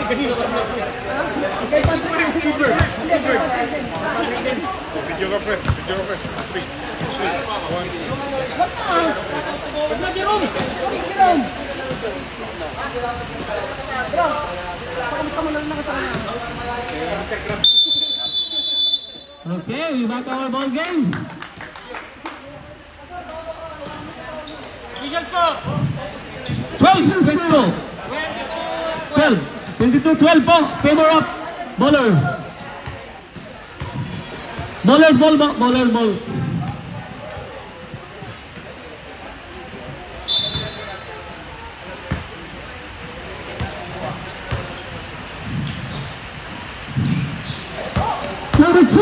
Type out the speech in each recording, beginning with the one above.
Okay, we back our ball game. 22-12 po, favor of bowler. Bowler's ball, bowler's ball. Number 2,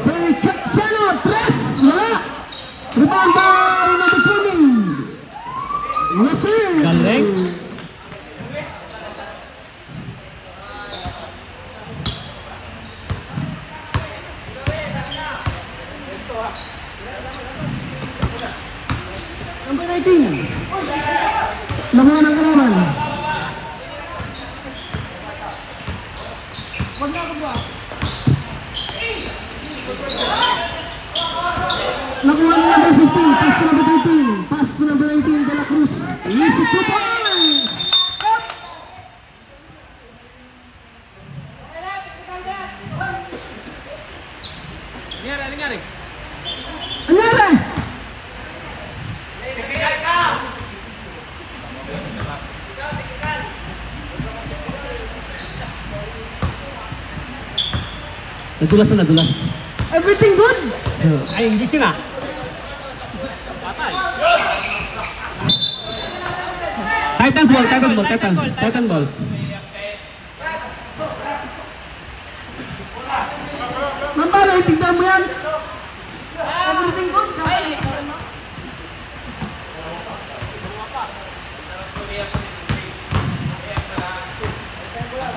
Feliciano, 3, wala. Rebound by number 20. Yes, sir. Galing. Number 19. Nakuha ng kalaban. Wag na ako ba? Nakuha ng number 15. Pass to number 13. Pass to number 19. De La Cruz. Easy 2 points. Anyari? Nadulas. Everything good? Ay, hindi siya na. Titans ball. Mambalo, tignan mo yan. Everything good?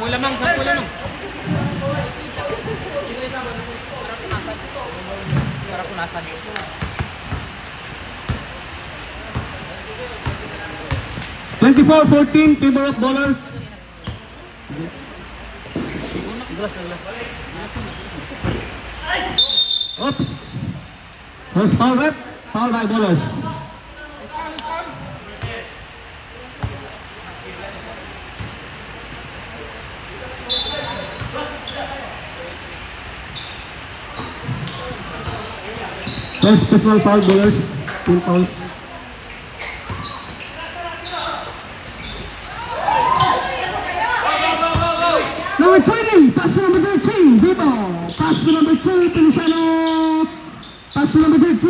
Kulamang. Para punasan. 24-14, favor of bowlers. Oops. Was foul rep, foul by bowlers. First personal foul bowlers, 2 fouls. Number 20, pass to number 13, Vivo. Pass to number 2, Feliciano. Pass to number 13.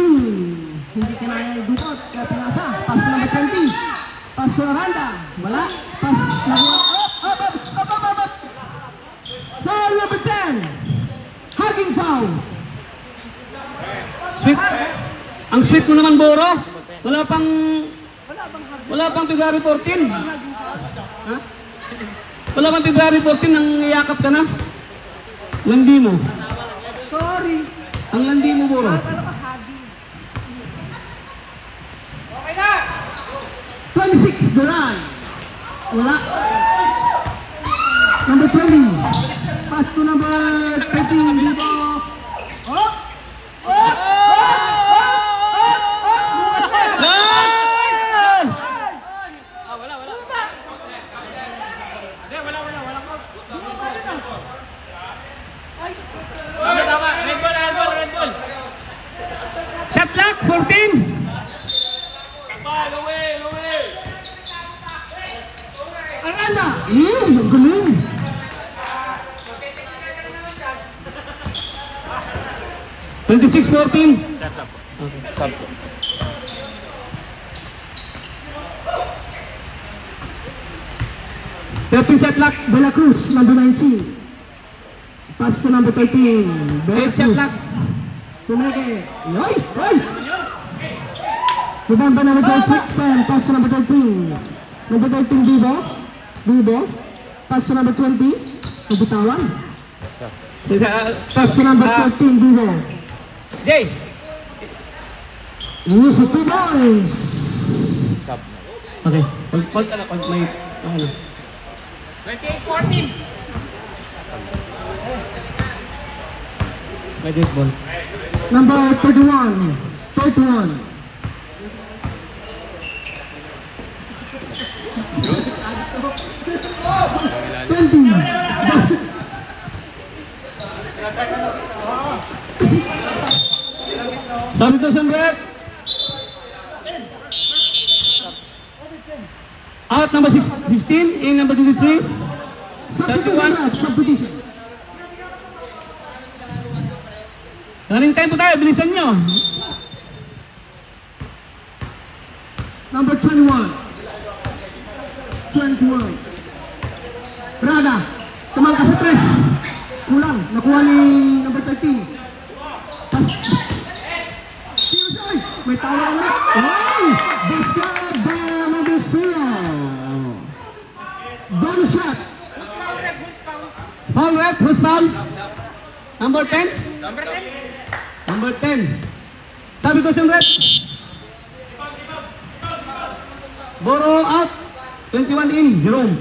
Hindi kinaya yung dukot, kaya pinasa. Pass to number 20. Pass to Aranda. Wala. Pass up. Foul number 10. Hugging foul. Sweet. Ang sweet mo naman, Boro. Wala pang February 14. Ha? Wala pang February 14 nang iyakap ka na. Landi mo. Sorry. Ang landi mo, Boro. Okay na. 26, Duran. Wala. Number 20. Pass to number 13, Vivo. Shot clock, 14. Aranda. Magaling. Twenty-six, 14. Okay. 13 shot clock, De La Cruz, number 19. Pass to number 13. 8 shot clock. Tumege. Yoy! Rebound by number 10. Pass to number 13. Number 13, Vivo. Pass to number 20. Nabitawan. Pass to number 13, Vivo. Jay! Use 2 points. Okay. Pag may... 28-14. May dead ball. Number 31. 31. Substitution rep. Out number 15 in number 23. Substitution. Running time po tayo, bilisan nyo. Number 21. 21. Braga. Tumangka sa 3. Kulang. Nakuha ni number 13. Pas. Sirosay. May tawa na. Oh! Basket by number 0. Bonus shot. Foul rep, who's foul? Number 10? Number 10. Number 10. Substitution rep. Boro out. 21 in, Jerome.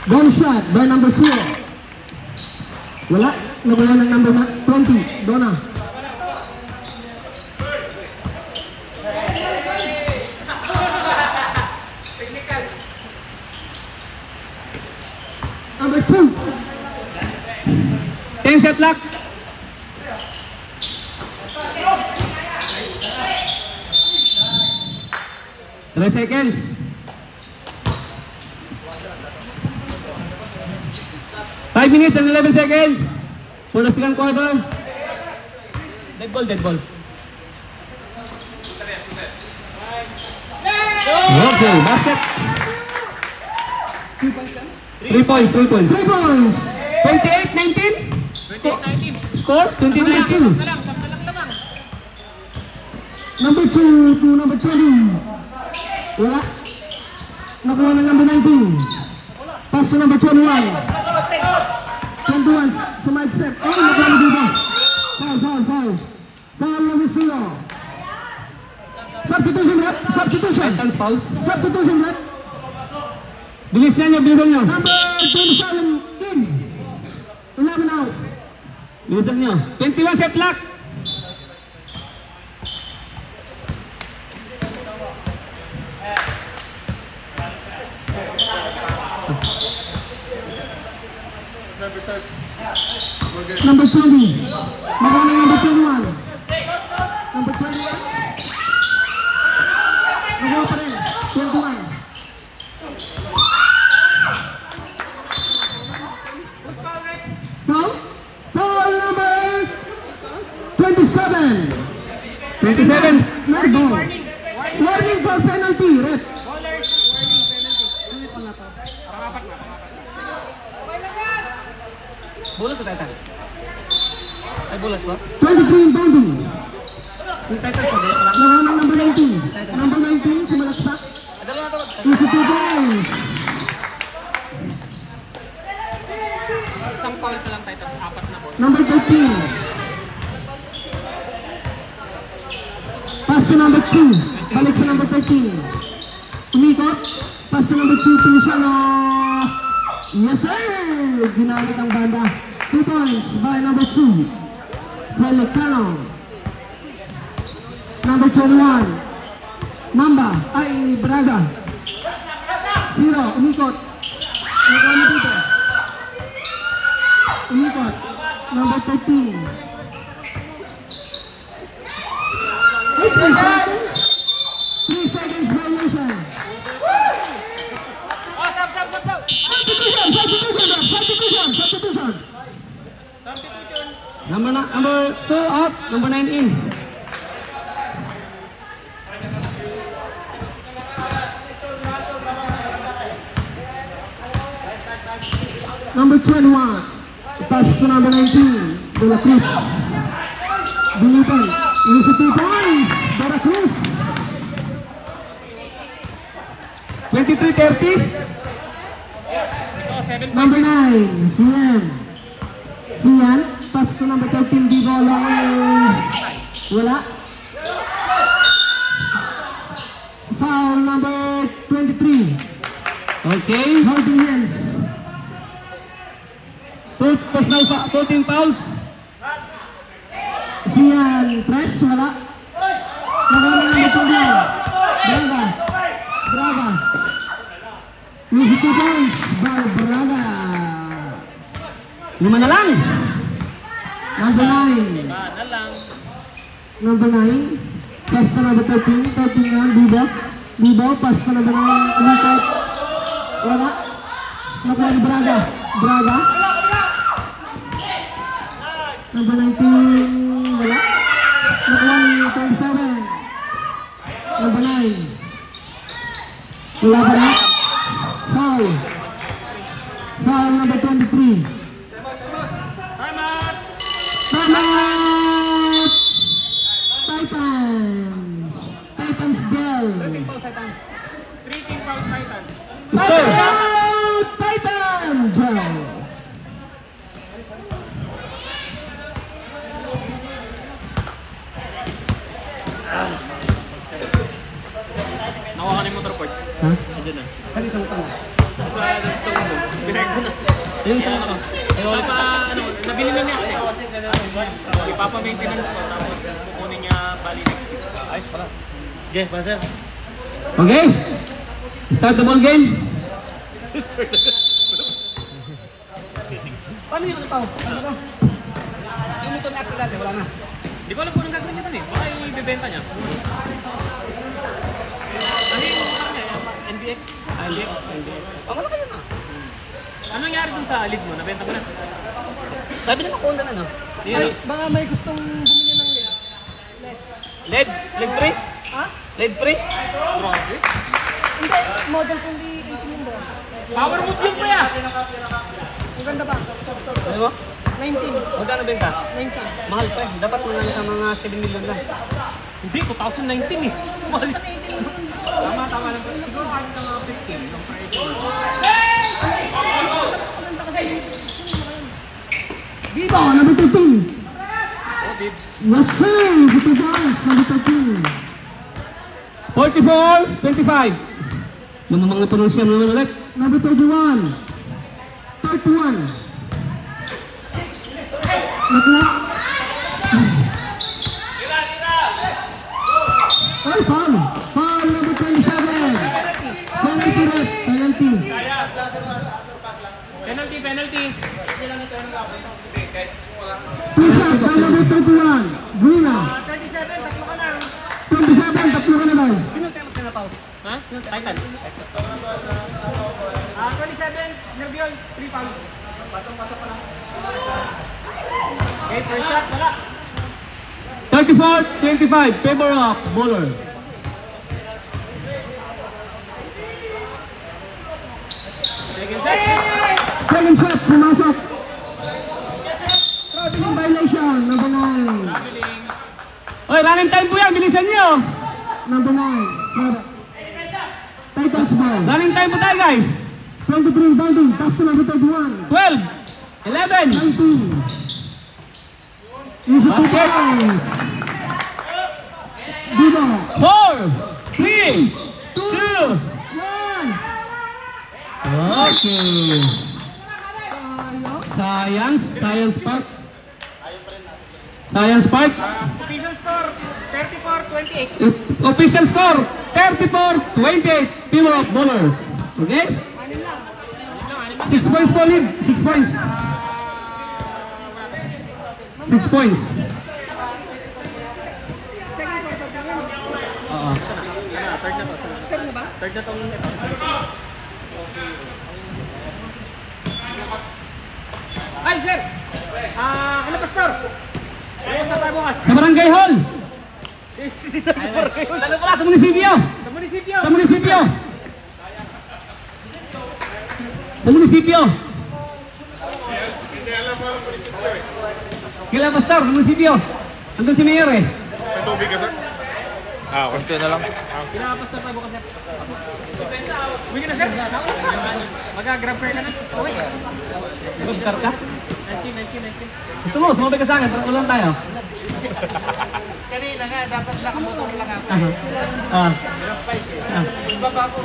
Bonus shot by number 0. Wala. Nakuha ng number 20. Donna. Number 2. 10 shot clock. Three seconds. Five minutes and 11 seconds for the second quarter. Dead ball, dead ball. Okay, basket. 3 points, 3 points. 3 points. 28-19. 28-19. Score, 20-19. Number 2 to number 20. Wala. Nakuha ng number 19. Pass to number 21. 21. Sumide step. Oh, nakuha na dito. Foul. Foul number 0. Substitution rep. Substitution. Substitution rep. Bilisan nyo. Number 27 in. 11 out. Bilisan nyo. 21 set lock. Number 20. Nakuha ng number 21. Number 21. Nakuha pa rin. 21. Foul number 27. 27. No ball. Warning for penalty. Ref. Bolos o Titan? Ay, bolos ba? 23 in bonding. Yung Titan sa dito lang. Nakuha ng number 19. Number 19, sumalaksak. Dalawa na to. Easy 2 points. Isang foul pa lang tayo, tapos 4 na ball. Number 13. Pass to number 2. Balik sa number 13. Umikot. Pass to number 2. Feliciano. Yes sir! Ginamit ang banda. 2 points by number 2. Felicano. Number 21. Mamba. Ay, Braga. 0. Umikot. Umikot na dito. Umikot. Number 13. 3 seconds violation. Oh, sab daw. Substitution. Number 2 out. Number 9 in. Number 21. Pass to number 19. De La Cruz. Binipan. Easy 2 points. De La Cruz. 23-30. Number 9. Sian. Pass to number 13. Di bola is wala. Foul number 23. Okay. Holding hands. Two team fouls. Sian press, wala. Nagawa ng ito. Braga. Music 2 points by Braga. 5 na lang. Number 9. Na lang. Number 9. Pass to number 13. 13 yan, Bibo. Pass to number 9. Umikat. Wala. Nakuha ni Braga. Number 19. Wala. Nakuha ni 27. Number 9. Wala ba na? Foul. Foul number 23. Time out! Timeout! Titans bell. 3 team fouls Titan. Timeout! Titans bell. Nakuha ka na yung motorboard. Ha? Nandiyan na. Kali sa utang. Sa ulo. Binag ko na. Ayun sa ano. Nabili na niya kasi. Ipapa-maintenance ko tapos kukunin niya bali next week. Ayos pala. Okay, passer. Okay. Start the ball game. Paano yung ito? Ano ba? Yung ito na extra dati, wala na. Di ko alam kung anong gagawin niya dun eh. Baka ibibenta niya. Ano yung NBX? NBX? Oh, wala kayo na. Ano nangyari dun sa lead mo? Nabenta mo na? Sabi nila Honda na, no? Ay, Baka may gustong bumili ng LED. LED? LED free? Ha? LED free? grabe. Hindi, model kundi 18 yun ba? Power move yun pa yan! Ang ganda ba? Ano mo? 19. Magkano benta? 19. Mahal pa eh. Dapat mga sa mga 7 million lang. Hindi, 2019 eh. Mahal. Tama lang. Siguro kahit ng 15. Yung price. Maganda kasi. Vivo, number 13. Oh, Dibs. Yes, sir. Vivo Boys, number 13. 44-25. Mga pronunciation naman ulit. Number 31. 31. Nakuha. Ay, foul. Foul number 27. Penalty rep. Penalty. Penalty. Push up. Foul number 31. Grina. 37, tatlo ka na. 27. Tatlo ka na lang. Sino tayo magkanapaw? Ha? Titans. 27, Nerviol, 3 fouls. Pasok pa lang. Okay, first shot, wala. 34-25. Favor of bowler. Second shot. Second shot. Pumasok. Traveling violation. Number 9. Traveling. Oy, running time po yan. Bilisan niyo. Number 9. Titans ball. Running time po tayo, guys. 23 bounding. Pass to number 31. 12. 11. 19. Easy 2 Basket. points. Vivo. 4, 3, 2. 1. Okay. Science Park. Science Park. Official score, 34-28. Official score, 34-28. Favor of bowlers. Okay? 6 points po lead. 6 points. 6 points. Second quarter pa lang. Oo. Third na to. Third na ba? Third na tong Ay, sir! Ano pastor? Ano sa tayo bukas? Sa Barangay Hall. Ano pala sa munisipyo? Sa munisipyo! Sa munisipyo. Sa munisipyo. Kailan pastor? Sa munisipyo. Andun si Mayor eh. May tubig ka, sir? Konti na lang. Pinakapastor tayo bukas, sir. Uwi ka na, sir. Mag-grab fair ka na. Okay. Mag-car ka? Gusto mo, sumabay ka sa akin, ulan tayo. Kanina nga, dapat nakamotor lang ako. Ah. Baba ko.